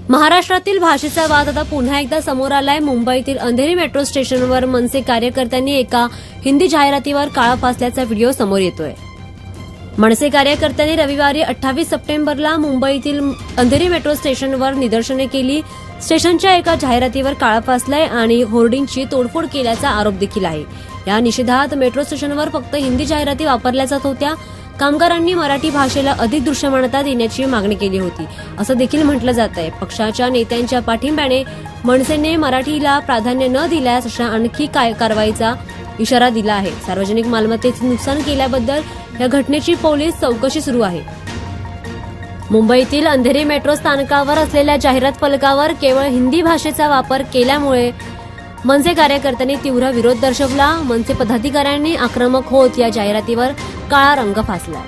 महाराष्ट्रातील भाषेचा वाद आता पुन्हा एकदा समोर आलाय। मुंबईतील अंधेरी मेट्रो स्टेशनवर मनसे कार्यकर्त्यांनी एका हिंदी जाहिरातीवर काळा फासल्याचा व्हिडिओ समोर येतोय। मनसे कार्यकर्त्यांनी रविवारी 28 सप्टेंबरला मुंबईतील अंधेरी मेट्रो स्टेशनवर निदर्शने केली। स्टेशनच्या एका जाहिरातीवर काळा फासलाय आणि होर्डिंगची तोडफोड केल्याचा आरोप देखील आहे। या निषेधात मेट्रो स्टेशनवर फक्त हिंदी जाहिराती वापरल्या जात होत्या। कामगारांनी मराठी भाषेला अधिक दृश्यमानता देण्याची मागणी केली होती, असं देखील म्हटलं जात आहे। पक्षाच्या नेत्यांच्या पाठिंब्याने मनसेने मराठीला प्राधान्य न दिल्यास अशा आणखी कारवाईचा इशारा दिला आहे। सार्वजनिक मालमत्तेचे नुकसान केल्याबद्दल या घटनेची पोलीस चौकशी सुरू आहे। मुंबईतील अंधेरी मेट्रो स्थानकावर असलेल्या जाहिरात फलकावर केवळ हिंदी भाषेचा वापर केल्यामुळे मनसे कार्यकर्त्यांनी तीव्र विरोध दर्शवला। मनसे पदाधिकाऱ्यांनी आक्रमक होत या जाहिरातीवर काळा रंग फासला।